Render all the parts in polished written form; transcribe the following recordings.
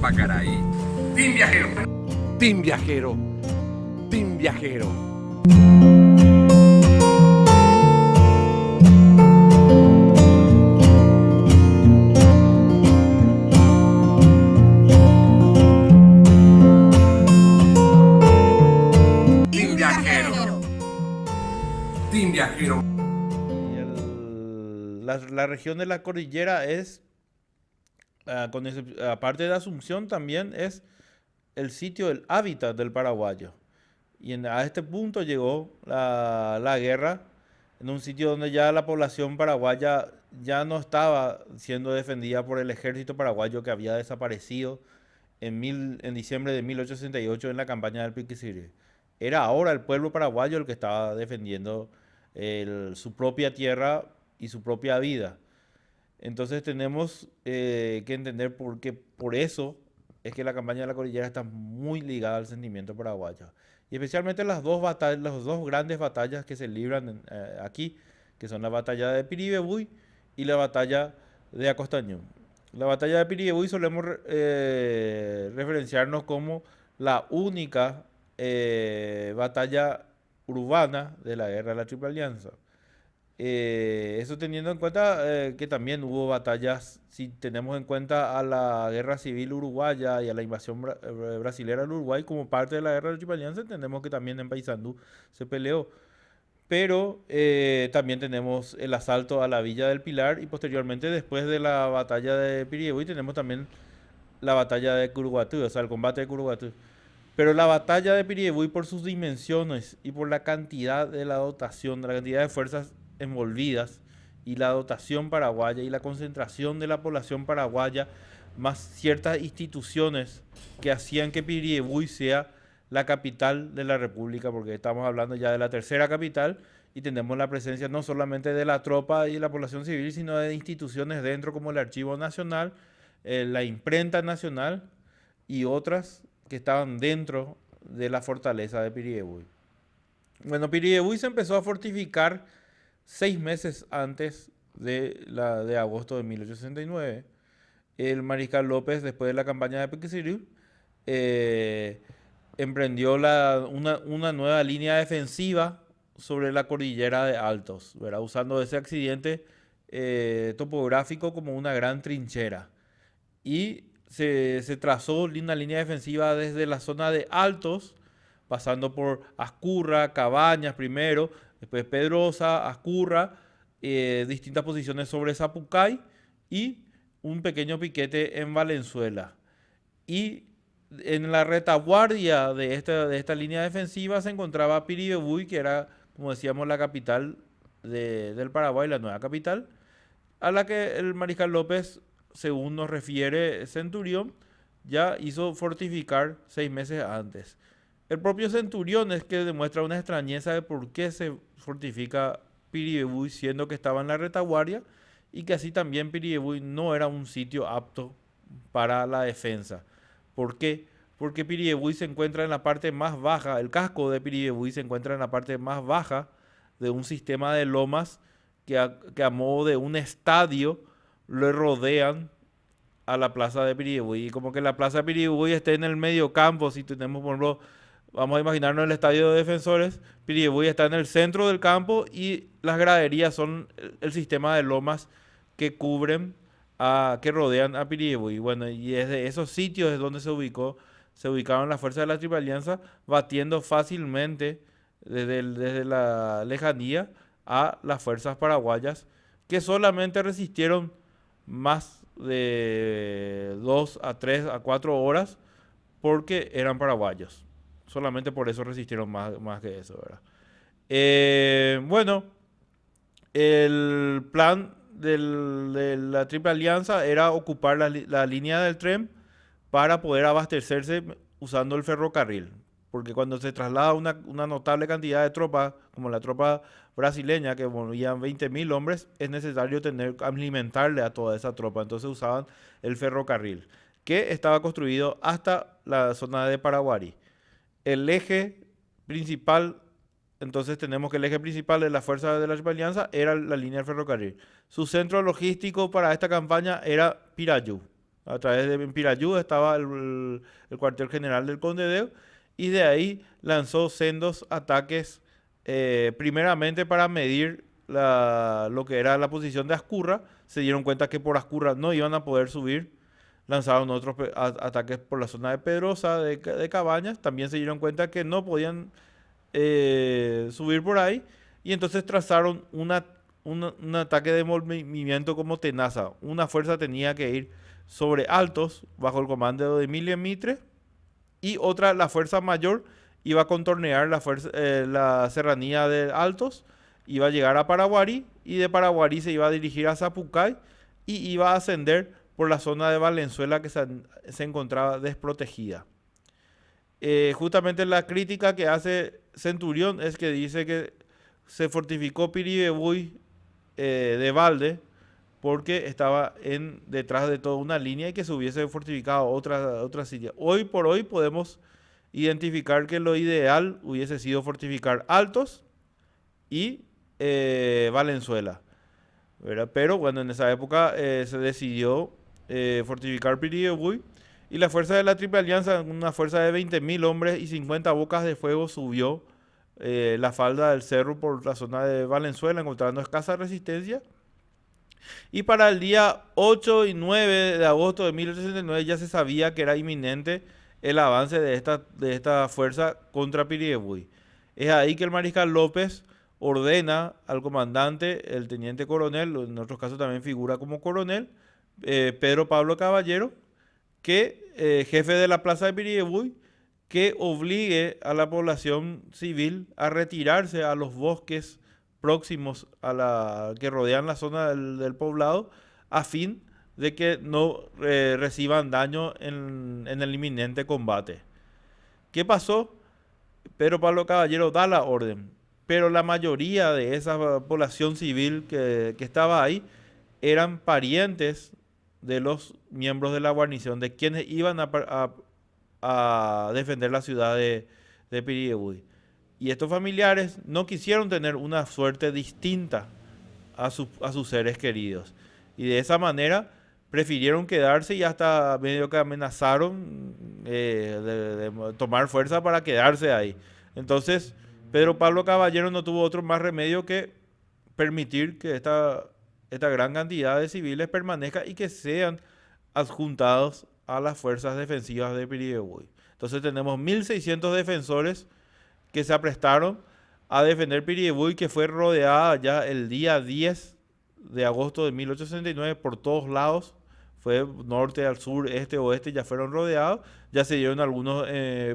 Pacaraí. Team Viajero. Team Viajero. Team Viajero. Team Viajero. Team Viajero. La región de la cordillera es, aparte de Asunción, también es el sitio, el hábitat del paraguayo. Y a este punto llegó la guerra, en un sitio donde ya la población paraguaya ya no estaba siendo defendida por el ejército paraguayo que había desaparecido en diciembre de 1868 en la campaña del Piquisiri. Era ahora el pueblo paraguayo el que estaba defendiendo su propia tierra y su propia vida. Entonces tenemos que entender por eso es que la campaña de la cordillera está muy ligada al sentimiento paraguayo. Y especialmente las dos grandes batallas que se libran aquí, que son la batalla de Piribebuy y la batalla de Acostañú. La batalla de Piribebuy solemos referenciarnos como la única batalla urbana de la guerra de la Triple Alianza. Eso teniendo en cuenta que también hubo batallas, si tenemos en cuenta a la guerra civil uruguaya y a la invasión brasilera del Uruguay como parte de la guerra de la Triple Alianza, entendemos que también en Paysandú se peleó. Pero también tenemos el asalto a la Villa del Pilar y posteriormente, después de la batalla de Piribebuy, tenemos también la batalla de Curuguatú, o sea, el combate de Curuguatú. Pero la batalla de Piribebuy, por sus dimensiones y por la cantidad de la dotación, de la cantidad de fuerzas envolvidas y la dotación paraguaya y la concentración de la población paraguaya, más ciertas instituciones que hacían que Piribebuy sea la capital de la República, porque estamos hablando ya de la tercera capital y tenemos la presencia no solamente de la tropa y la población civil, sino de instituciones dentro como el Archivo Nacional, la Imprenta Nacional y otras que estaban dentro de la fortaleza de Piribebuy. Bueno, Piribebuy se empezó a fortificar 6 meses antes de agosto de 1869. El mariscal López, después de la campaña de Piquisiri, emprendió una nueva línea defensiva sobre la cordillera de Altos, ¿verdad? Usando ese accidente topográfico como una gran trinchera. Y se trazó una línea defensiva desde la zona de Altos, pasando por Ascurra, Cabañas primero, después Pedrosa, Ascurra, distintas posiciones sobre Zapucay y un pequeño piquete en Valenzuela. Y en la retaguardia de esta línea defensiva se encontraba Piribebuy, que era, como decíamos, la capital del Paraguay, la nueva capital, a la que el mariscal López, según nos refiere Centurión, ya hizo fortificar 6 meses antes. El propio Centurión es que demuestra una extrañeza de por qué se fortifica Piribebuy, siendo que estaba en la retaguardia y que así también Piribebuy no era un sitio apto para la defensa. ¿Por qué? Porque Piribebuy se encuentra en la parte más baja, el casco de Piribebuy se encuentra en la parte más baja de un sistema de lomas que a modo de un estadio le rodean a la plaza de Piribebuy. Y como que la plaza de Piribebuy esté en el medio campo, si tenemos, por ejemplo, vamos a imaginarnos el estadio de Defensores, Piribebuy está en el centro del campo y las graderías son el sistema de lomas que cubren, que rodean a Piribebuy. Bueno, y desde esos sitios es donde se ubicaron las fuerzas de la Triple Alianza, batiendo fácilmente desde la lejanía a las fuerzas paraguayas, que solamente resistieron más de 2 a 3 a 4 horas porque eran paraguayos. Solamente por eso resistieron más que eso, ¿verdad? Bueno, el plan de la Triple Alianza era ocupar la línea del tren para poder abastecerse usando el ferrocarril. Porque cuando se traslada una notable cantidad de tropas, como la tropa brasileña, que movían 20.000 hombres, es necesario alimentarle a toda esa tropa. Entonces usaban el ferrocarril, que estaba construido hasta la zona de Paraguarí. El eje principal, entonces tenemos que el eje principal de la fuerza de la Triple Alianza era la línea del ferrocarril. Su centro logístico para esta campaña era Pirayú. A través de Pirayú estaba el cuartel general del Conde Deu, y de ahí lanzó sendos ataques, primeramente para medir lo que era la posición de Ascurra. Se dieron cuenta que por Ascurra no iban a poder subir. Lanzaron otros ataques por la zona de Pedrosa, de Cabañas. También se dieron cuenta que no podían subir por ahí. Y entonces trazaron un ataque de movimiento como tenaza. Una fuerza tenía que ir sobre Altos, bajo el comando de Emilia Mitre, y otra, la fuerza mayor, iba a contornear la serranía de Altos, iba a llegar a Paraguarí, y de Paraguarí se iba a dirigir a Zapucay, y iba a ascender por la zona de Valenzuela, que se encontraba desprotegida. Justamente la crítica que hace Centurión es que dice que se fortificó Piribebuy de balde, porque estaba detrás de toda una línea, y que se hubiese fortificado otra silla. Hoy por hoy podemos identificar que lo ideal hubiese sido fortificar Altos y Valenzuela, ¿verdad? Pero bueno, en esa época se decidió fortificar Piribebuy, y la fuerza de la Triple Alianza, una fuerza de 20.000 hombres y 50 bocas de fuego, subió la falda del cerro por la zona de Valenzuela, encontrando escasa resistencia. Y para el día 8 y 9 de agosto de 1869 ya se sabía que era inminente el avance de esta fuerza contra Piribebuy. Es ahí que el mariscal López ordena al comandante, el teniente coronel, en otros casos también figura como coronel, Pedro Pablo Caballero, jefe de la plaza de Piribebuy, que obligue a la población civil a retirarse a los bosques próximos que rodean la zona del poblado, a fin de que no reciban daño en el inminente combate. ¿Qué pasó? Pedro Pablo Caballero da la orden, pero la mayoría de esa población civil que estaba ahí eran parientes de los miembros de la guarnición, de quienes iban a defender la ciudad de Piribebuy. Y estos familiares no quisieron tener una suerte distinta a sus seres queridos. Y de esa manera prefirieron quedarse, y hasta medio que amenazaron de tomar fuerza para quedarse ahí. Entonces, Pedro Pablo Caballero no tuvo otro más remedio que permitir que esta gran cantidad de civiles permanezca y que sean adjuntados a las fuerzas defensivas de Piribebuy. Entonces tenemos 1.600 defensores que se aprestaron a defender Piribebuy, que fue rodeada ya el día 10 de agosto de 1869 por todos lados. Fue norte, al sur, este, oeste, ya fueron rodeados. Ya se dieron algunos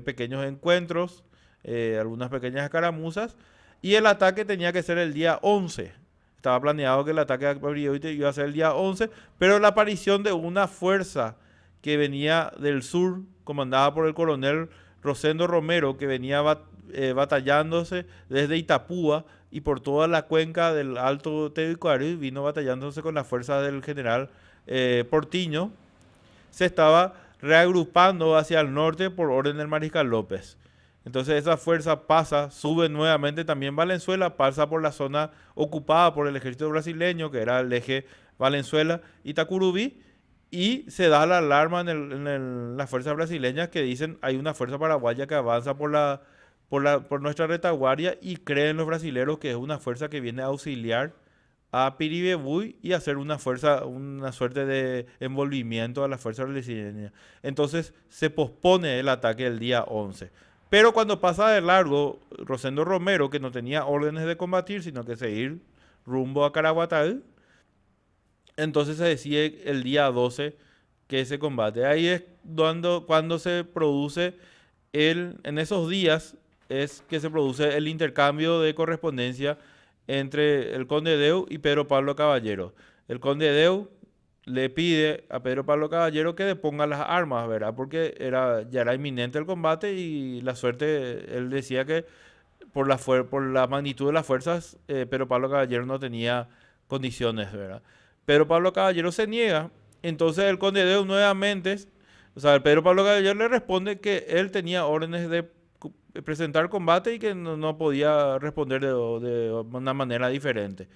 pequeños encuentros, algunas pequeñas escaramuzas, y el ataque tenía que ser el día 11. Estaba planeado que el ataque a Piribebuy iba a ser el día 11, pero la aparición de una fuerza que venía del sur, comandada por el coronel Rosendo Romero, que venía batallándose desde Itapúa y por toda la cuenca del Alto Tehuicuari, vino batallándose con la fuerza del general Portiño, se estaba reagrupando hacia el norte por orden del mariscal López. Entonces esa fuerza sube nuevamente también Valenzuela, pasa por la zona ocupada por el ejército brasileño, que era el eje Valenzuela-Itacurubí, y se da la alarma en las fuerzas brasileñas, que dicen hay una fuerza paraguaya que avanza por nuestra retaguardia, y creen los brasileros que es una fuerza que viene a auxiliar a Piribebuy y hacer una suerte de envolvimiento a las fuerzas brasileñas. Entonces se pospone el ataque el día 11. Pero cuando pasa de largo Rosendo Romero, que no tenía órdenes de combatir, sino que seguir rumbo a Caraguatá, entonces se decide el día 12 que se combate. Ahí es cuando se produce en esos días es que se produce el intercambio de correspondencia entre el Conde Deu y Pedro Pablo Caballero. El Conde Deu le pide a Pedro Pablo Caballero que deponga las armas, ¿verdad? Porque ya era inminente el combate, y la suerte, él decía que por la magnitud de las fuerzas, Pedro Pablo Caballero no tenía condiciones, ¿verdad? Pedro Pablo Caballero se niega. Entonces el Conde Deu nuevamente, o sea, Pedro Pablo Caballero le responde que él tenía órdenes de presentar combate y que no podía responder de una manera diferente.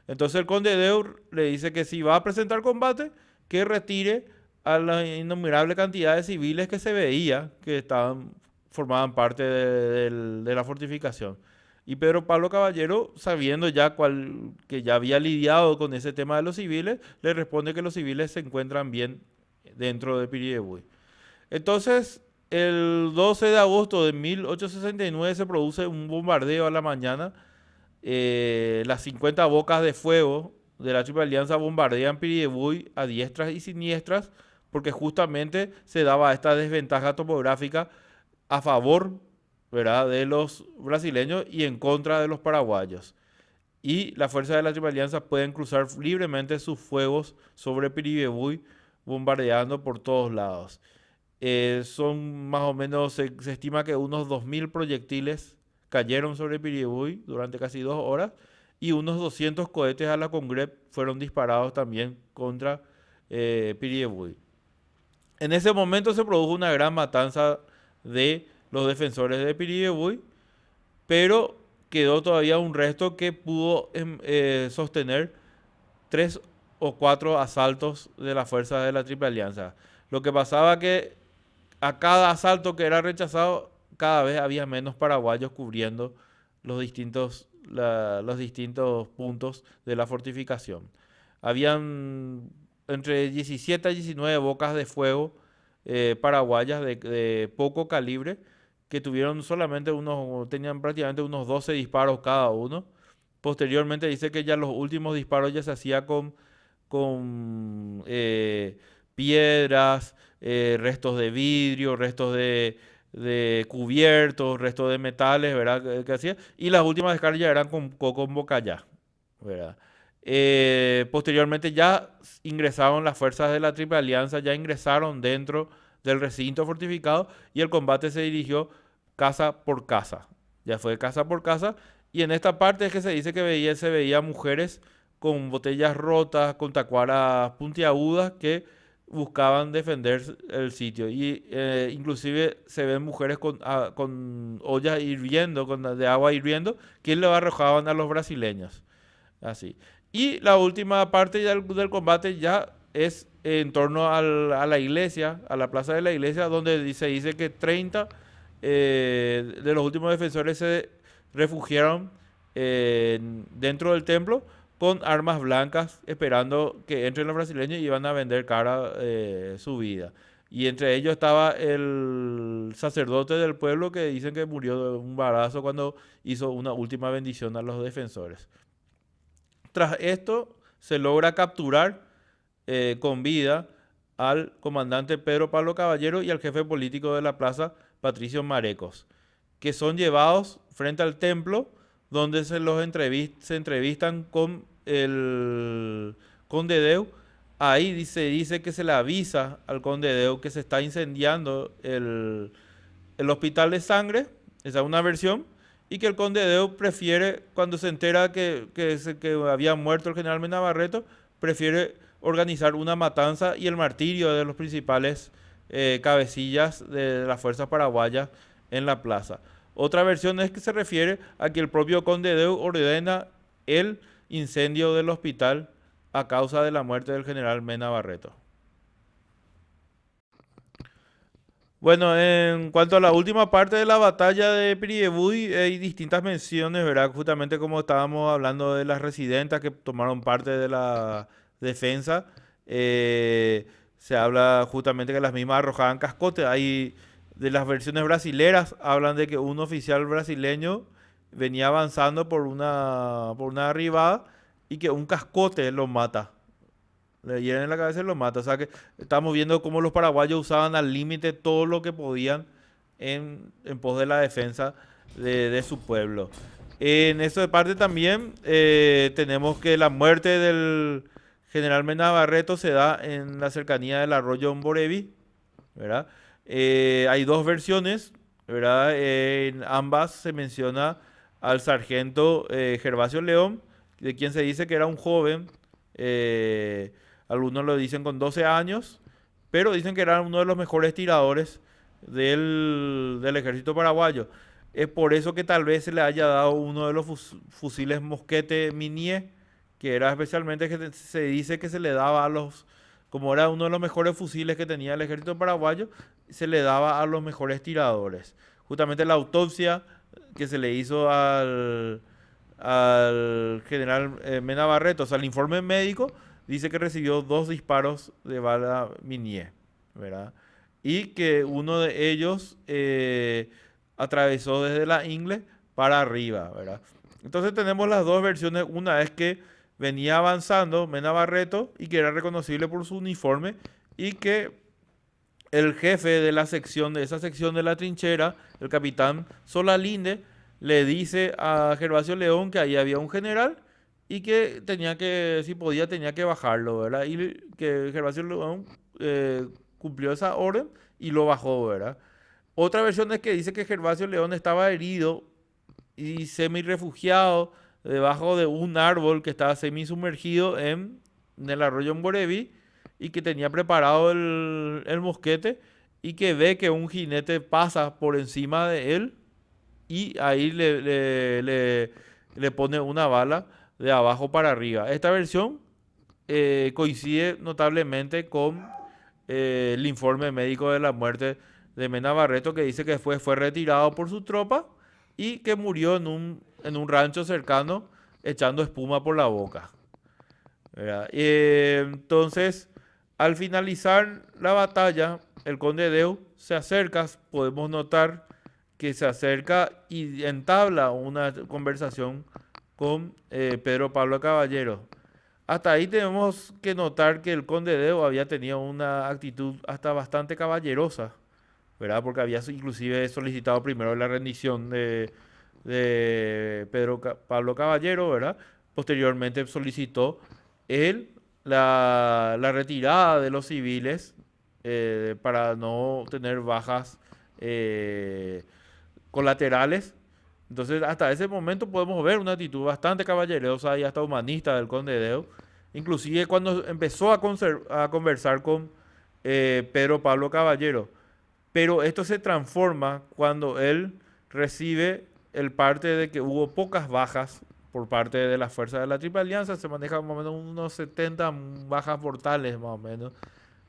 Entonces el Conde Deu le dice que si va a presentar combate, que retire a la innumerable cantidad de civiles que se veía que formaban parte de la fortificación. Y Pedro Pablo Caballero, sabiendo ya que ya había lidiado con ese tema de los civiles, le responde que los civiles se encuentran bien dentro de Piribebuy. Entonces, el 12 de agosto de 1869 se produce un bombardeo a la mañana. Las 50 bocas de fuego de la Triple Alianza bombardean Piribebuy a diestras y siniestras porque justamente se daba esta desventaja topográfica a favor, ¿verdad?, de los brasileños y en contra de los paraguayos. Y las fuerzas de la Triple Alianza pueden cruzar libremente sus fuegos sobre Piribebuy, bombardeando por todos lados. Son más o menos, se estima que unos 2000 proyectiles cayeron sobre Piribebuy durante casi 2 horas y unos 200 cohetes a la Congrep fueron disparados también contra Piribebuy. En ese momento se produjo una gran matanza de los defensores de Piribebuy, pero quedó todavía un resto que pudo sostener 3 o 4 asaltos de las fuerzas de la Triple Alianza. Lo que pasaba que a cada asalto que era rechazado, cada vez había menos paraguayos cubriendo los distintos puntos de la fortificación. Habían entre 17 y 19 bocas de fuego paraguayas de poco calibre que tenían prácticamente unos 12 disparos cada uno. Posteriormente dice que ya los últimos disparos ya se hacía con piedras, restos de vidrio, restos de cubiertos, restos de metales, ¿verdad? Que hacía. Y las últimas descargas ya eran con bocallá, ¿verdad? Posteriormente ya ingresaron las fuerzas de la Triple Alianza, ya ingresaron dentro del recinto fortificado y el combate se dirigió casa por casa. Ya fue casa por casa y en esta parte es que se dice que se veía mujeres con botellas rotas, con tacuaras puntiagudas que buscaban defender el sitio. Y inclusive se ven mujeres con ollas hirviendo, de agua hirviendo, que le arrojaban a los brasileños. Así. Y la última parte del combate ya es en torno a la iglesia, a la plaza de la iglesia, donde se dice que 30 de los últimos defensores se refugiaron dentro del templo con armas blancas, esperando que entren los brasileños y iban a vender cara su vida. Y entre ellos estaba el sacerdote del pueblo que dicen que murió de un balazo cuando hizo una última bendición a los defensores. Tras esto, se logra capturar con vida al comandante Pedro Pablo Caballero y al jefe político de la plaza, Patricio Marecos, que son llevados frente al templo donde se entrevistan con el conde Deu. Ahí dice que se le avisa al conde Deu que se está incendiando el hospital de sangre, esa es una versión, y que el conde Deu prefiere, cuando se entera que había muerto el general Mena Barreto, prefiere organizar una matanza y el martirio de los principales cabecillas de las fuerzas paraguayas en la plaza. Otra versión es que se refiere a que el propio conde Deu ordena el incendio del hospital a causa de la muerte del general Mena Barreto. Bueno, en cuanto a la última parte de la batalla de Piribebuy, hay distintas menciones, ¿verdad? Justamente como estábamos hablando de las residentas que tomaron parte de la defensa, se habla justamente que las mismas arrojaban cascotes. Hay de las versiones brasileras, hablan de que un oficial brasileño venía avanzando por una arribada y que un cascote lo mata. Le hieren en la cabeza y lo mata. O sea que estamos viendo cómo los paraguayos usaban al límite todo lo que podían en pos de la defensa de su pueblo. En esta parte también tenemos que la muerte del general Mena Barreto se da en la cercanía del arroyo Mborevi, ¿verdad? Hay dos versiones, ¿verdad? En ambas se menciona al sargento Gervasio León, de quien se dice que era un joven. Algunos lo dicen con 12 años, pero dicen que era uno de los mejores tiradores del ejército paraguayo. Es por eso que tal vez se le haya dado uno de los fusiles Mosquete Minié, que era especialmente que se dice que se le daba a los como era uno de los mejores fusiles que tenía el ejército paraguayo, se le daba a los mejores tiradores. Justamente la autopsia que se le hizo al general Mena Barreto, o sea, el informe médico dice que recibió 2 disparos de bala Minié, ¿verdad? Y que uno de ellos atravesó desde la ingle para arriba, ¿verdad? Entonces tenemos las dos versiones. Una es que venía avanzando Mena Barreto y que era reconocible por su uniforme y que el jefe de la sección, de esa sección de la trinchera, el capitán Solalinde, le dice a Gervasio León que ahí había un general y que tenía que, si podía, tenía que bajarlo, ¿verdad? Y que Gervasio León cumplió esa orden y lo bajó, ¿verdad? Otra versión es que dice que Gervasio León estaba herido y semi-refugiado debajo de un árbol que estaba semi-sumergido en el arroyo Moreví y que tenía preparado el mosquete y que ve que un jinete pasa por encima de él y ahí le pone una bala de abajo para arriba. Esta versión coincide notablemente con el informe médico de la muerte de Mena Barreto, que dice que fue retirado por su tropa y que murió en un rancho cercano echando espuma por la boca, ¿verdad? Entonces, al finalizar la batalla, el conde Deu se acerca, podemos notar que se acerca y entabla una conversación con Pedro Pablo Caballero. Hasta ahí tenemos que notar que el conde Deu había tenido una actitud hasta bastante caballerosa, ¿verdad? Porque había inclusive solicitado primero la rendición de Pablo Caballero, ¿verdad? Posteriormente solicitó él la retirada de los civiles para no tener bajas colaterales. Entonces, hasta ese momento podemos ver una actitud bastante caballerosa y hasta humanista del conde Deu. Inclusive cuando empezó a conversar con Pedro Pablo Caballero. Pero esto se transforma cuando él recibe el parte de que hubo pocas bajas por parte de las fuerzas de la Triple Alianza. Se maneja más o menos unos 70 bajas mortales más o menos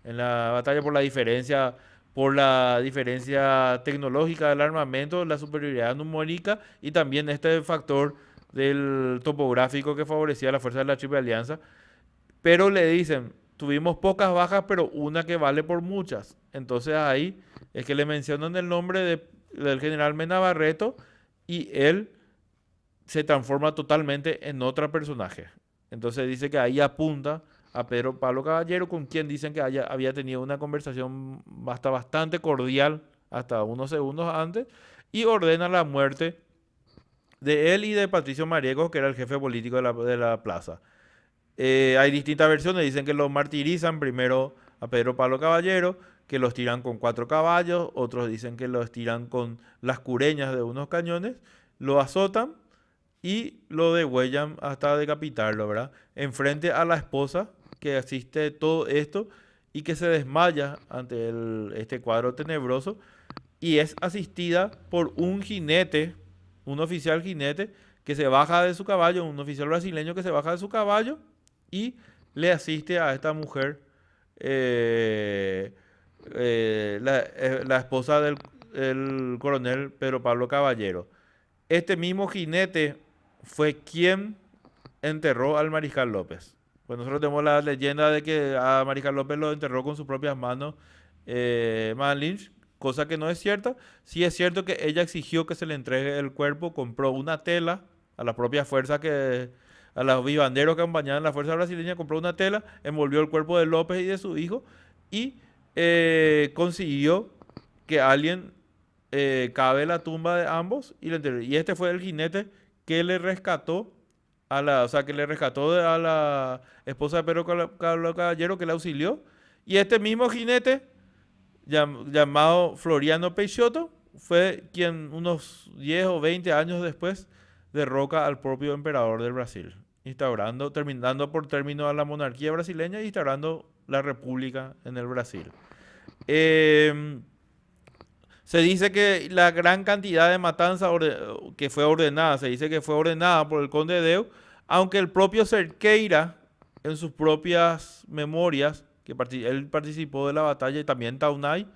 en la batalla por la diferencia tecnológica del armamento, la superioridad numérica y también este factor del topográfico que favorecía a la fuerza de la Triple Alianza. Pero le dicen, tuvimos pocas bajas, pero una que vale por muchas. Entonces ahí es que le mencionan el nombre del general Mena Barreto y él se transforma totalmente en otro personaje. Entonces dice que ahí apunta a Pedro Pablo Caballero, con quien dicen que había tenido una conversación bastante cordial hasta unos segundos antes, y ordena la muerte de él y de Patricio Mariego, que era el jefe político de la plaza. Hay distintas versiones, dicen que lo martirizan primero a Pedro Pablo Caballero, que los tiran con 4 caballos, otros dicen que los tiran con las cureñas de unos cañones, lo azotan y lo degüellan hasta decapitarlo, ¿verdad? Enfrente a la esposa que asiste todo esto y que se desmaya ante este cuadro tenebroso y es asistida por un jinete, un oficial jinete que se baja de su caballo, un oficial brasileño que se baja de su caballo y le asiste a esta mujer, la esposa del coronel Pedro Pablo Caballero. Este mismo jinete fue quien enterró al Mariscal López. Pues nosotros tenemos la leyenda de que a Mariscal López lo enterró con sus propias manos Madame Lynch, cosa que no es cierta. Sí es cierto que ella exigió que se le entregue el cuerpo, compró una tela a la propia fuerza a los vivanderos que acompañaban la fuerza brasileña, compró una tela, envolvió el cuerpo de López y de su hijo y consiguió que alguien cabe la tumba de ambos y le enterró. Y este fue el jinete que le rescató a la esposa de Pedro Caballero, que le auxilió. Y este mismo jinete, llamado Floriano Peixoto, fue quien unos 10 o 20 años después derroca al propio emperador del Brasil, terminando por término a la monarquía brasileña y instaurando la república en el Brasil. Se dice que la gran cantidad de matanza que fue ordenada, se dice que fue ordenada por el conde Deu, aunque el propio Cerqueira, en sus propias memorias, él participó de la batalla y también Taunay,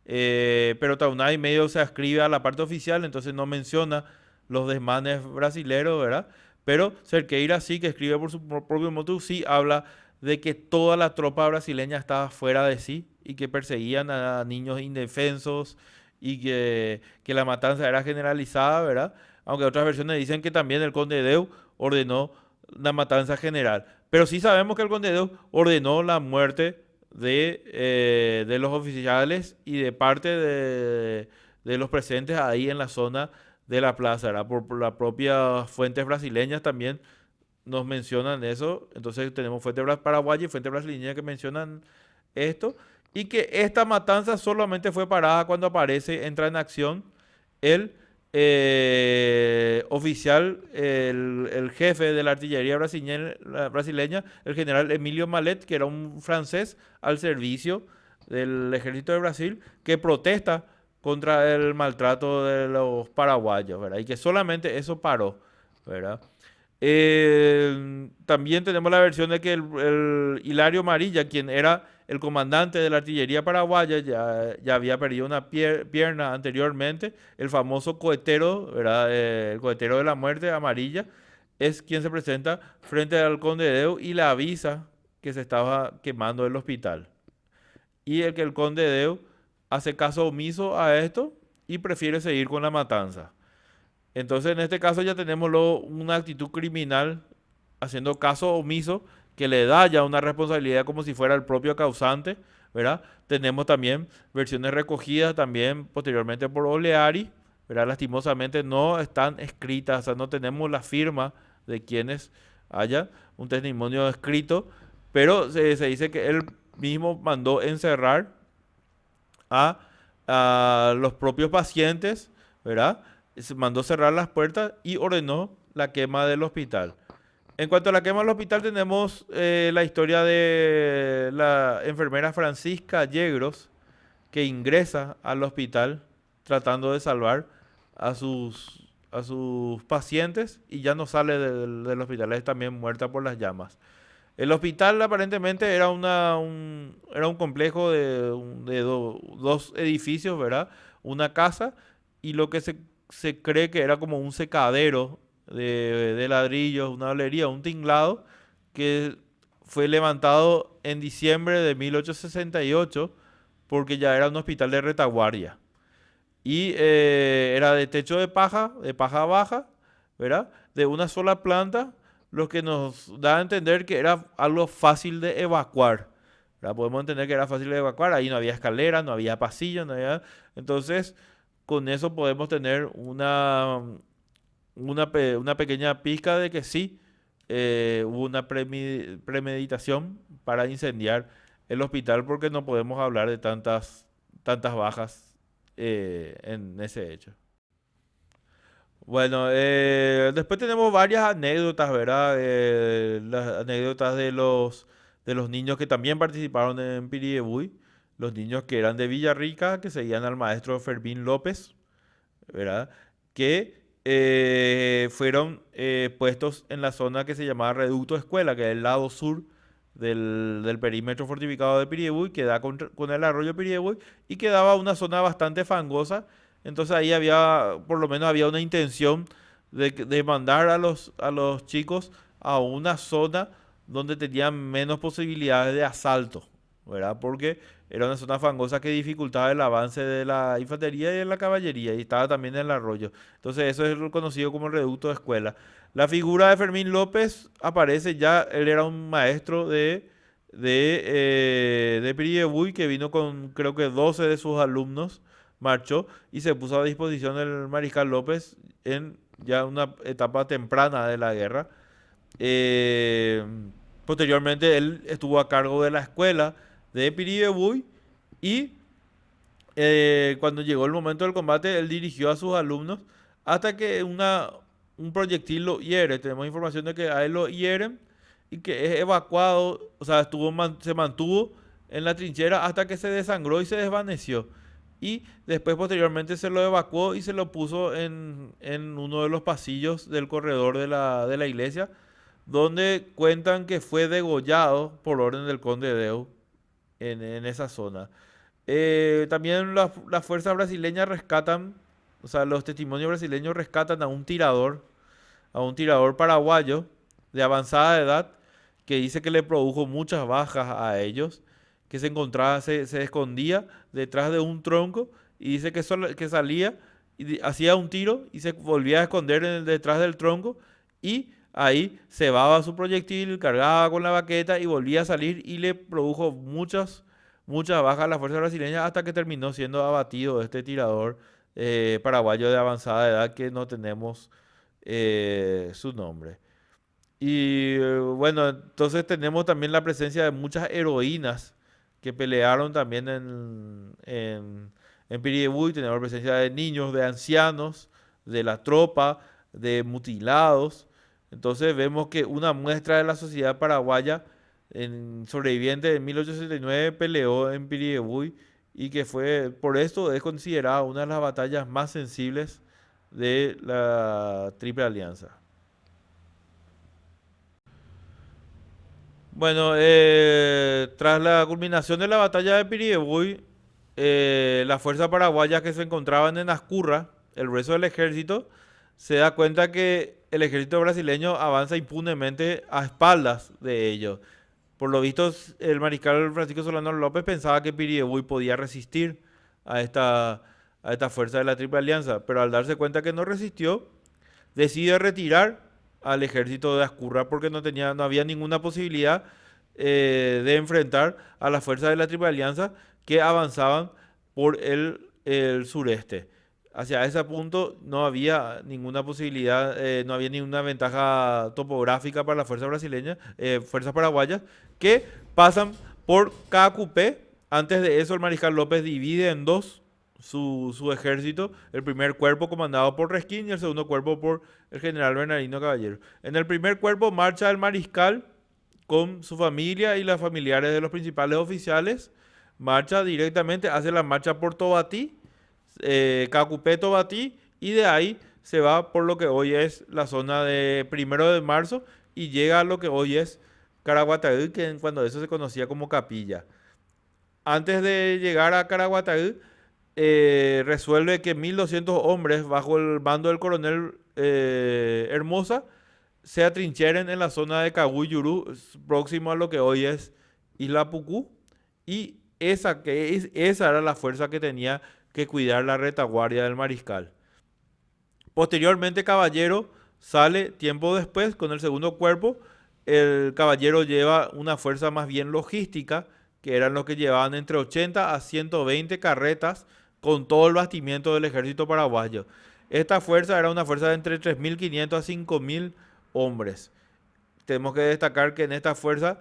pero Taunay medio se ascribe a la parte oficial, entonces no menciona los desmanes brasileros, ¿verdad? Pero Cerqueira sí, que escribe por su propio motu, sí habla de que toda la tropa brasileña estaba fuera de sí y que perseguían a niños indefensos y que la matanza era generalizada, ¿verdad? Aunque otras versiones dicen que también el conde Deu ordenó la matanza general. Pero sí sabemos que el conde Deu ordenó la muerte de los oficiales y de parte de los presentes ahí en la zona de la plaza, ¿verdad? Por las propias fuentes brasileñas también nos mencionan eso. Entonces tenemos fuentes paraguayas y fuentes brasileñas que mencionan esto. Y que esta matanza solamente fue parada cuando entra en acción el oficial, el jefe de la artillería brasileña, el general Emilio Malet, que era un francés al servicio del ejército de Brasil, que protesta contra el maltrato de los paraguayos, ¿verdad? Y que solamente eso paró, ¿verdad? También tenemos la versión de que el Hilario Marilla, quien era el comandante de la artillería paraguaya, ya había perdido una pierna anteriormente. El famoso cohetero, ¿verdad? El cohetero de la muerte, Amarilla, es quien se presenta frente al conde Deu y le avisa que se estaba quemando el hospital. Y el conde Deu hace caso omiso a esto y prefiere seguir con la matanza. Entonces, en este caso ya tenemos una actitud criminal haciendo caso omiso que le da ya una responsabilidad como si fuera el propio causante, ¿verdad? Tenemos también versiones recogidas también posteriormente por Oleari, ¿verdad? Lastimosamente no están escritas, o sea, no tenemos la firma de quienes haya un testimonio escrito, pero se dice que él mismo mandó encerrar a, a los propios pacientes, ¿verdad? Se mandó cerrar las puertas y ordenó la quema del hospital. En cuanto a la quema del hospital, tenemos la historia de la enfermera Francisca Yegros, que ingresa al hospital tratando de salvar a sus pacientes y ya no sale del hospital, es también muerta por las llamas. El hospital aparentemente era un complejo de dos edificios, ¿verdad? Una casa y lo que se cree que era como un secadero de ladrillos, una olería, un tinglado que fue levantado en diciembre de 1868 porque ya era un hospital de retaguardia. Y era de techo de paja baja, ¿verdad? De una sola planta, lo que nos da a entender que era algo fácil de evacuar, ¿verdad? Podemos entender que era fácil de evacuar, ahí no había escalera, no había pasillo, no había... Entonces, con eso podemos tener una pequeña pizca de que sí, hubo una premeditación para incendiar el hospital porque no podemos hablar de tantas bajas en ese hecho. Bueno, después tenemos varias anécdotas, ¿verdad? Las anécdotas de los niños que también participaron en Piribebuy, los niños que eran de Villarrica, que seguían al maestro Fermín López, ¿verdad? Que fueron puestos en la zona que se llamaba Reducto Escuela, que es el lado sur del perímetro fortificado de Piribebuy, que da con el arroyo Piribebuy y que daba una zona bastante fangosa. Entonces ahí por lo menos había una intención de mandar a los chicos a una zona donde tenían menos posibilidades de asalto, ¿verdad? Porque era una zona fangosa que dificultaba el avance de la infantería y de la caballería y estaba también en el arroyo. Entonces eso es reconocido como el reducto de escuela. La figura de Fermín López aparece ya, él era un maestro de Piribebuy que vino con creo que 12 de sus alumnos, marchó y se puso a disposición del Mariscal López en ya una etapa temprana de la guerra. Eh, Posteriormente él estuvo a cargo de la escuela de Piribebuy y cuando llegó el momento del combate él dirigió a sus alumnos hasta que un proyectil lo hiere. Tenemos información de que a él lo hieren y que es evacuado, o sea, se mantuvo en la trinchera hasta que se desangró y se desvaneció. Y después posteriormente se lo evacuó y se lo puso en uno de los pasillos del corredor de la iglesia, donde cuentan que fue degollado por orden del conde Deu en esa zona. También las fuerzas brasileñas rescatan, o sea, los testimonios brasileños rescatan a un tirador paraguayo de avanzada edad que dice que le produjo muchas bajas a ellos, que se encontraba, se escondía detrás de un tronco y dice que, que salía y hacía un tiro y se volvía a esconder detrás del tronco y ahí cebaba su proyectil, cargaba con la baqueta y volvía a salir y le produjo muchas bajas a la fuerza brasileña hasta que terminó siendo abatido este tirador paraguayo de avanzada edad que no tenemos su nombre. Y bueno, entonces tenemos también la presencia de muchas heroínas que pelearon también en Piribebuy. Tenemos presencia de niños, de ancianos, de la tropa, de mutilados. Entonces vemos que una muestra de la sociedad paraguaya en sobreviviente de 1869 peleó en Piribebuy y que fue, por esto es considerada una de las batallas más sensibles de la Triple Alianza. Bueno, tras la culminación de la batalla de Piribebuy, la fuerza paraguaya que se encontraban en Ascurra, el grueso del ejército, se da cuenta que el ejército brasileño avanza impunemente a espaldas de ellos. Por lo visto, el mariscal Francisco Solano López pensaba que Piribebuy podía resistir a esta fuerza de la Triple Alianza, pero al darse cuenta que no resistió, decide retirar al ejército de Ascurra porque no había ninguna posibilidad de enfrentar a las fuerzas de la Triple Alianza que avanzaban por el sureste. Hacia ese punto no había ninguna posibilidad, no había ninguna ventaja topográfica para las fuerzas brasileñas, fuerzas paraguayas, que pasan por Cacupé. Antes de eso, el mariscal López divide en dos su ejército, el primer cuerpo comandado por Resquín y el segundo cuerpo por el general Bernardino Caballero. En el primer cuerpo marcha el mariscal con su familia y las familiares de los principales oficiales, marcha directamente, hace la marcha por Tobatí, Cacupé, Tobatí, y de ahí se va por lo que hoy es la zona de 1 de Marzo y llega a lo que hoy es Caraguatagüí, que cuando eso se conocía como Capilla. Antes de llegar a Caraguatagüí, resuelve que 1200 hombres bajo el mando del coronel Hermosa se atrincheren en la zona de Caguyurú, próximo a lo que hoy es Isla Pucú, y esa era la fuerza que tenía que cuidar la retaguardia del mariscal. Posteriormente, Caballero sale tiempo después con el segundo cuerpo. El Caballero lleva una fuerza más bien logística, que eran los que llevaban entre 80 a 120 carretas con todo el bastimiento del ejército paraguayo. Esta fuerza era una fuerza de entre 3.500 a 5.000 hombres. Tenemos que destacar que en esta fuerza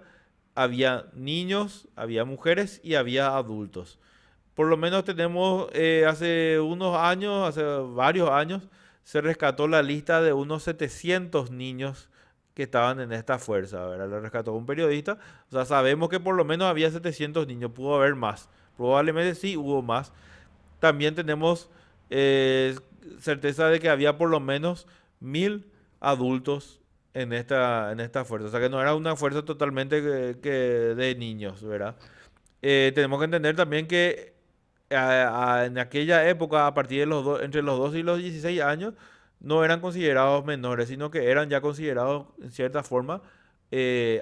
había niños, había mujeres y había adultos. Por lo menos tenemos hace unos años, hace varios años, se rescató la lista de unos 700 niños que estaban en esta fuerza, ¿verdad? Lo rescató un periodista. O sea, sabemos que por lo menos había 700 niños, pudo haber más. Probablemente sí hubo más. También tenemos certeza de que había por lo menos 1.000 adultos en esta fuerza. O sea, que no era una fuerza totalmente de niños, ¿verdad? Tenemos que entender también que en aquella época, a partir de entre los 12 y los 16 años, no eran considerados menores, sino que eran ya considerados, en cierta forma,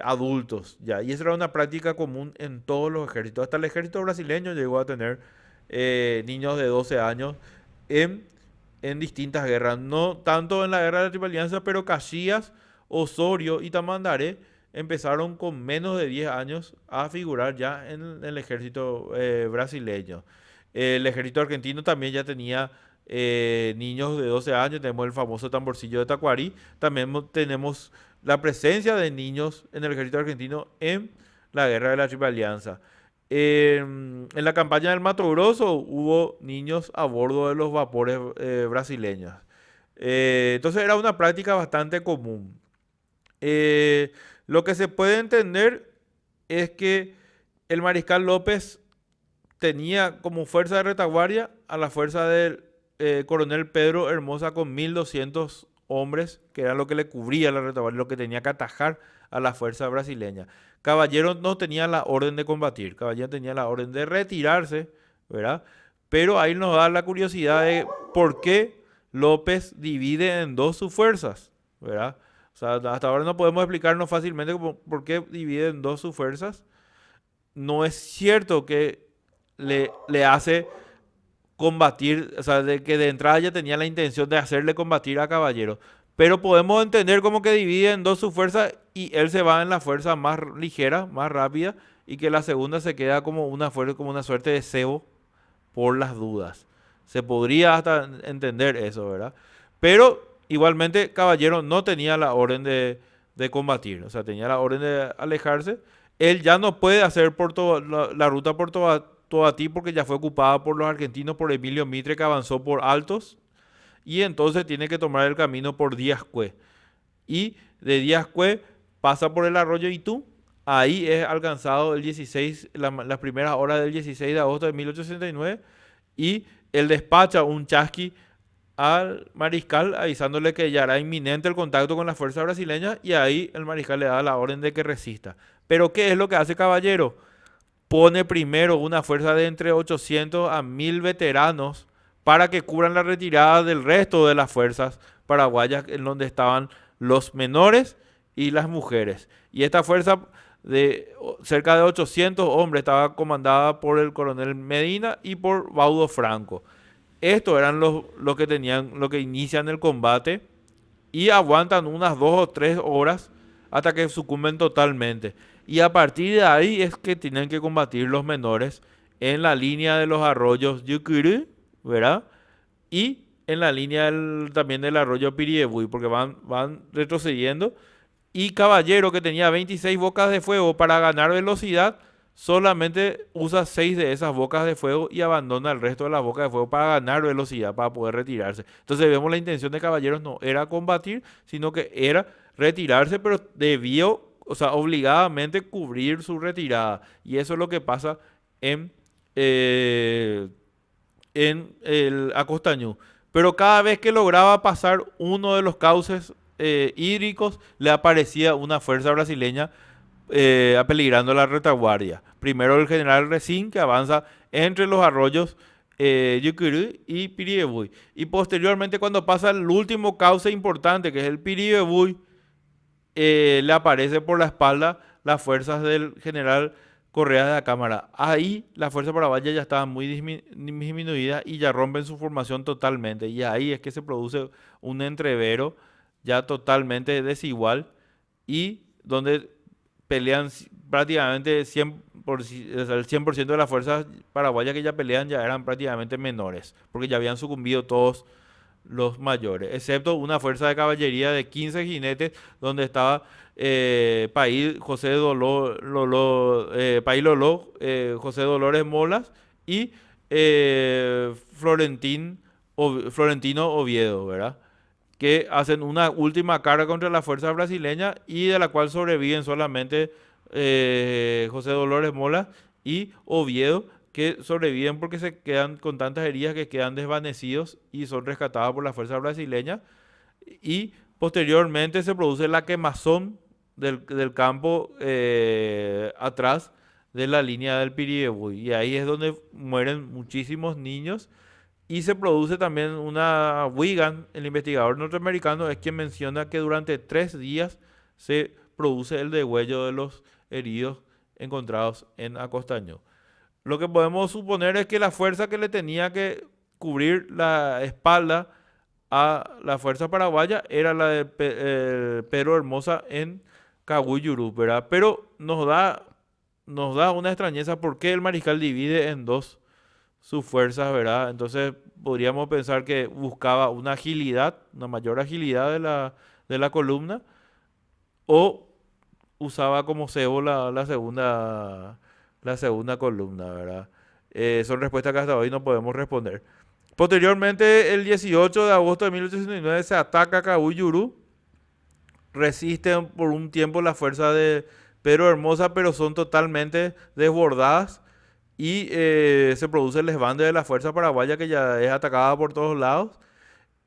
adultos. Ya. Y esa era una práctica común en todos los ejércitos. Hasta el ejército brasileño llegó a tener niños de 12 años en distintas guerras. No tanto en la guerra de la Triple Alianza, pero Caxias, Osorio y Tamandaré empezaron con menos de 10 años a figurar ya en el ejército brasileño. El ejército argentino también ya tenía niños de 12 años, tenemos el famoso tamborcillo de Tacuarí, también tenemos la presencia de niños en el ejército argentino en la guerra de la Triple Alianza. En la campaña del Mato Grosso hubo niños a bordo de los vapores brasileños. Entonces era una práctica bastante común. Lo que se puede entender es que el mariscal López tenía como fuerza de retaguardia a la fuerza del coronel Pedro Hermosa con 1.200 hombres, que era lo que le cubría la retaguardia, lo que tenía que atajar a la fuerza brasileña. Caballero no tenía la orden de combatir, Caballero tenía la orden de retirarse, ¿verdad? Pero ahí nos da la curiosidad de por qué López divide en dos sus fuerzas, ¿verdad? O sea, hasta ahora no podemos explicarnos fácilmente por qué divide en dos sus fuerzas. No es cierto que le hace combatir, o sea, de que de entrada ya tenía la intención de hacerle combatir a Caballero. Pero podemos entender como que divide en dos su fuerza y él se va en la fuerza más ligera, más rápida, y que la segunda se queda como una fuerza, como una suerte de cebo por las dudas. Se podría hasta entender eso, ¿verdad? Pero igualmente Caballero no tenía la orden de combatir, o sea, tenía la orden de alejarse. Él ya no puede hacer la ruta por Tobatí porque ya fue ocupada por los argentinos, por Emilio Mitre, que avanzó por Altos, y entonces tiene que tomar el camino por Díaz Cue. Y de Díaz Cue pasa por el arroyo Itú. Ahí es alcanzado el 16, las primeras horas del 16 de agosto de 1869, y él despacha un chasqui al mariscal avisándole que ya era inminente el contacto con la fuerza brasileña, y ahí el mariscal le da la orden de que resista. Pero ¿qué es lo que hace Caballero? Pone primero una fuerza de entre 800 a 1000 veteranos para que cubran la retirada del resto de las fuerzas paraguayas en donde estaban los menores y las mujeres. Y esta fuerza de cerca de 800 hombres estaba comandada por el coronel Medina y por Baudo Franco. Estos eran los que tenían, los que inician el combate y aguantan unas 2 o 3 horas hasta que sucumben totalmente. Y a partir de ahí es que tienen que combatir los menores en la línea de los arroyos Yucurú, ¿verdad? Y en la línea también del arroyo Piriebui, porque van retrocediendo. Y Caballero, que tenía 26 bocas de fuego para ganar velocidad, solamente usa 6 de esas bocas de fuego y abandona el resto de las bocas de fuego para ganar velocidad, para poder retirarse. Entonces vemos la intención de Caballeros no era combatir, sino que era retirarse, pero debió, o sea, obligadamente cubrir su retirada. Y eso es lo que pasa eh, en el Acostañú. Pero cada vez que lograba pasar uno de los cauces hídricos, le aparecía una fuerza brasileña apeligrando la retaguardia. Primero el general Recín, que avanza entre los arroyos Yucurú y Piribebuy. Y posteriormente, cuando pasa el último cauce importante, que es el Piribebuy, le aparece por la espalda las fuerzas del general Correa de la Cámara. Ahí la fuerza paraguaya ya estaba muy disminuida y ya rompen su formación totalmente. Y ahí es que se produce un entrevero ya totalmente desigual y donde pelean prácticamente 100 o sea, el 100% de las fuerzas paraguayas que ya pelean ya eran prácticamente menores, porque ya habían sucumbido todos los mayores, excepto una fuerza de caballería de 15 jinetes, donde estaba País José País Loló, José Dolores Molas y Florentino Oviedo, ¿verdad? Que hacen una última carga contra la fuerza brasileña y de la cual sobreviven solamente José Dolores Mola y Oviedo, que sobreviven porque se quedan con tantas heridas que quedan desvanecidos y son rescatados por la fuerza brasileña. Y posteriormente se produce la quemazón del campo atrás de la línea del Piribebuy, y ahí es donde mueren muchísimos niños. Y se produce también una Wigan, el investigador norteamericano, es quien menciona que durante 3 días se produce el degüello de los heridos encontrados en Acostañó. Lo que podemos suponer es que la fuerza que le tenía que cubrir la espalda a la fuerza paraguaya era la de Pedro Hermosa en Caguiyurú, ¿verdad? Pero nos da una extrañeza por qué el mariscal divide en dos sus fuerzas, ¿verdad? Entonces podríamos pensar que buscaba una agilidad, una mayor agilidad de la columna, o usaba como cebo la segunda columna, ¿verdad? Son respuestas que hasta hoy no podemos responder. Posteriormente, el 18 de agosto de 1869 se ataca Caguiyurú. Resisten por un tiempo la fuerza de Pedro Hermosa, pero son totalmente desbordadas y se produce el desbande de la fuerza paraguaya, que ya es atacada por todos lados.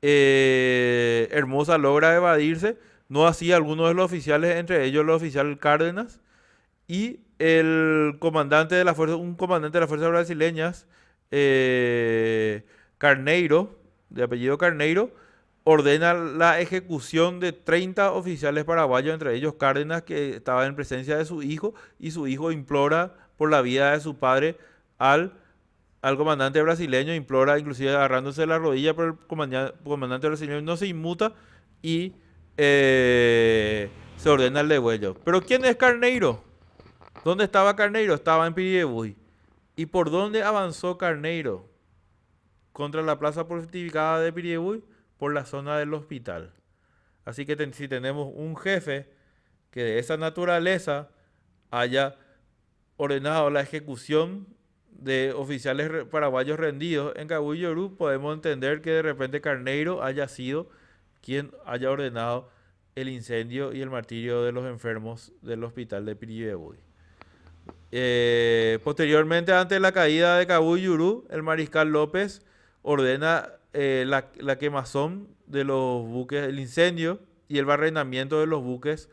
Hermosa logra evadirse, No así algunos de los oficiales, entre ellos el oficial Cárdenas y el comandante de la fuerza, un comandante de las fuerzas brasileñas, Carneiro, de apellido Carneiro, ordena la ejecución de 30 oficiales paraguayos, entre ellos Cárdenas, que estaba en presencia de su hijo, y su hijo implora por la vida de su padre al, al comandante brasileño, implora inclusive agarrándose la rodilla, pero el comandante brasileño no se inmuta y se ordena el degüello. Pero ¿quién es Carneiro? ¿Dónde estaba Carneiro? Estaba en Piribebuy. ¿Y por dónde avanzó Carneiro contra la plaza fortificada de Piribebuy? Por la zona del hospital. Así que si tenemos un jefe que de esa naturaleza haya ordenado la ejecución de oficiales paraguayos rendidos en Cabuy Llorú, podemos entender que de repente Carneiro haya sido quien haya ordenado el incendio y el martirio de los enfermos del hospital de Piribebuy. Posteriormente, ante la caída de Cabuy Yurú, el mariscal López ordena la quemazón de los buques, el incendio y el barrenamiento de los buques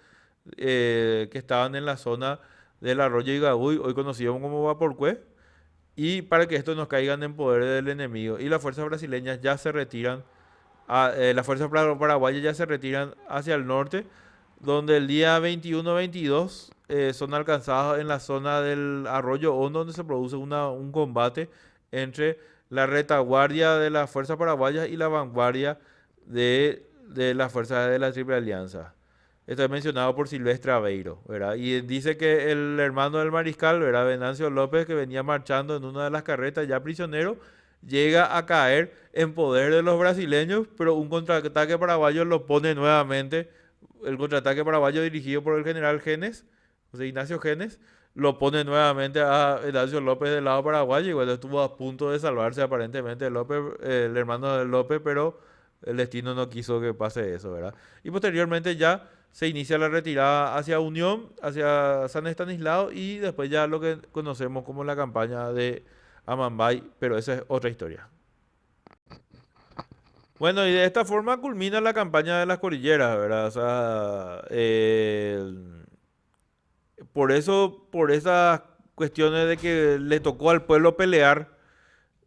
que estaban en la zona del arroyo Igabuy, hoy conocido como Vaporcué, y para que estos no caigan en poder del enemigo. Y las fuerzas brasileñas ya se retiran, las fuerzas paraguayas ya se retiran hacia el norte, donde el día 21-22 son alcanzados en la zona del Arroyo Hondo, donde se produce un combate entre la retaguardia de las fuerzas paraguayas y la vanguardia de las fuerzas de la Triple Alianza. Esto es mencionado por Silvestre Aveiro, ¿verdad? Y dice que el hermano del mariscal, ¿verdad? Venancio López, que venía marchando en una de las carretas ya prisionero, llega a caer en poder de los brasileños, pero un contraataque paraguayo lo pone nuevamente. El contraataque paraguayo dirigido por el general Genes, José Ignacio Genes, lo pone nuevamente a Venancio López del lado paraguayo. Y bueno, estuvo a punto de salvarse aparentemente López, el hermano de López, pero el destino no quiso que pase eso, ¿verdad? Y posteriormente ya se inicia la retirada hacia Unión, hacia San Estanislao, y después ya lo que conocemos como la campaña de Amambay, pero esa es otra historia. Bueno, y de esta forma culmina la campaña de las cordilleras, ¿verdad? O sea, por eso, por esas cuestiones de que le tocó al pueblo pelear,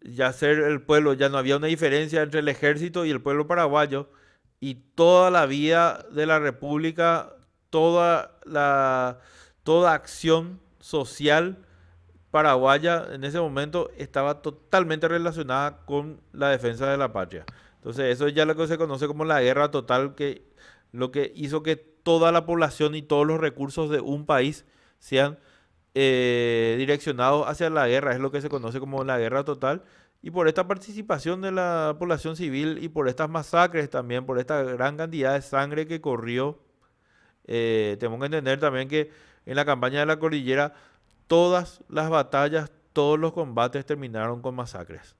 ya ser el pueblo, ya no había una diferencia entre el ejército y el pueblo paraguayo, y toda la vida de la República, toda acción social paraguaya en ese momento estaba totalmente relacionada con la defensa de la patria. Entonces eso es ya lo que se conoce como la guerra total, que lo que hizo que toda la población y todos los recursos de un país sean direccionados hacia la guerra, es lo que se conoce como la guerra total. Y por esta participación de la población civil y por estas masacres también, por esta gran cantidad de sangre que corrió, tenemos que entender también que en la campaña de la cordillera todas las batallas, todos los combates terminaron con masacres,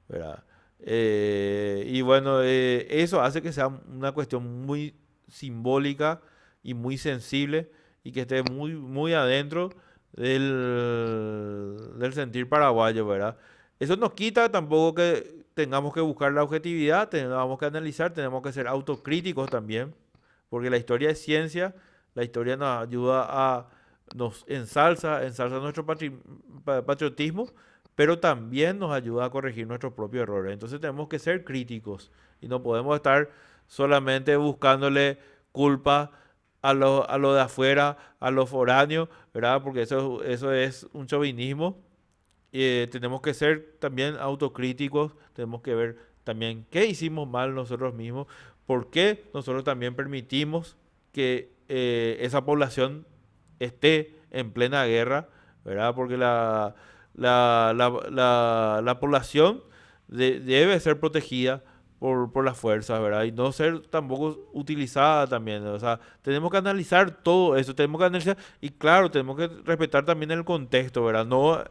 ¿verdad? Y bueno, eso hace que sea una cuestión muy simbólica y muy sensible y que esté muy, muy adentro del sentir paraguayo, ¿verdad? Eso nos quita tampoco que tengamos que buscar la objetividad, tenemos que analizar, tenemos que ser autocríticos también, porque la historia es ciencia, la historia nos ayuda nos ensalza nuestro patriotismo, pero también nos ayuda a corregir nuestros propios errores. Entonces tenemos que ser críticos y no podemos estar solamente buscándole culpa a lo de afuera, a los foráneos, ¿verdad? Porque eso es un chauvinismo. Tenemos que ser también autocríticos, tenemos que ver también qué hicimos mal nosotros mismos, por qué nosotros también permitimos que esa población esté en plena guerra, ¿verdad? Porque la población debe ser protegida por las fuerzas, ¿verdad? Y no ser tampoco utilizada también. O sea, tenemos que analizar todo eso, tenemos que analizar, y claro, tenemos que respetar también el contexto, ¿verdad? No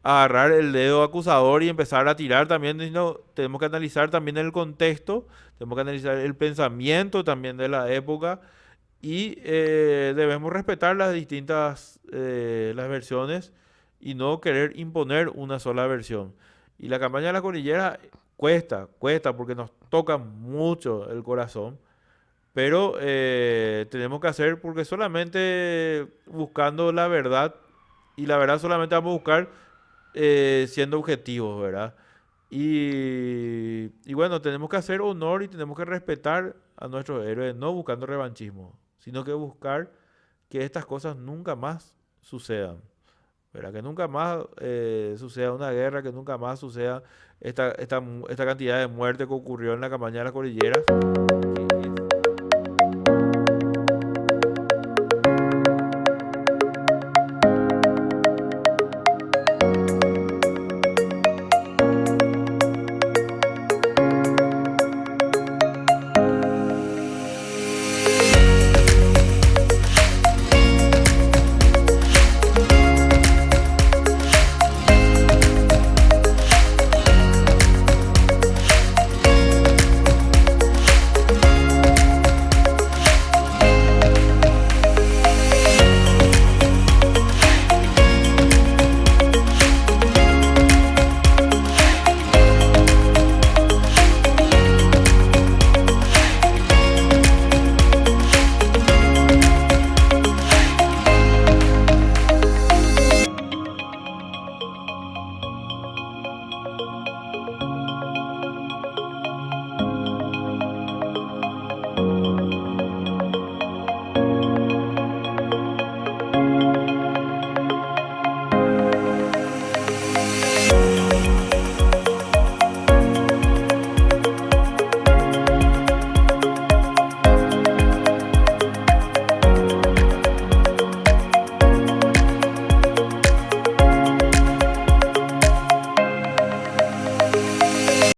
agarrar el dedo acusador y empezar a tirar también, sino tenemos que analizar también el contexto, tenemos que analizar el pensamiento también de la época y debemos respetar las distintas las versiones y no querer imponer una sola versión. Y la campaña de la cordillera cuesta porque nos toca mucho el corazón, Pero tenemos que hacer porque solamente buscando la verdad, y la verdad solamente vamos a buscar siendo objetivos, ¿verdad? Y bueno, tenemos que hacer honor y tenemos que respetar a nuestros héroes, no buscando revanchismo, sino que buscar que estas cosas nunca más sucedan, ¿verdad? Que nunca más suceda una guerra, que nunca más suceda esta cantidad de muerte que ocurrió en la campaña de las cordilleras.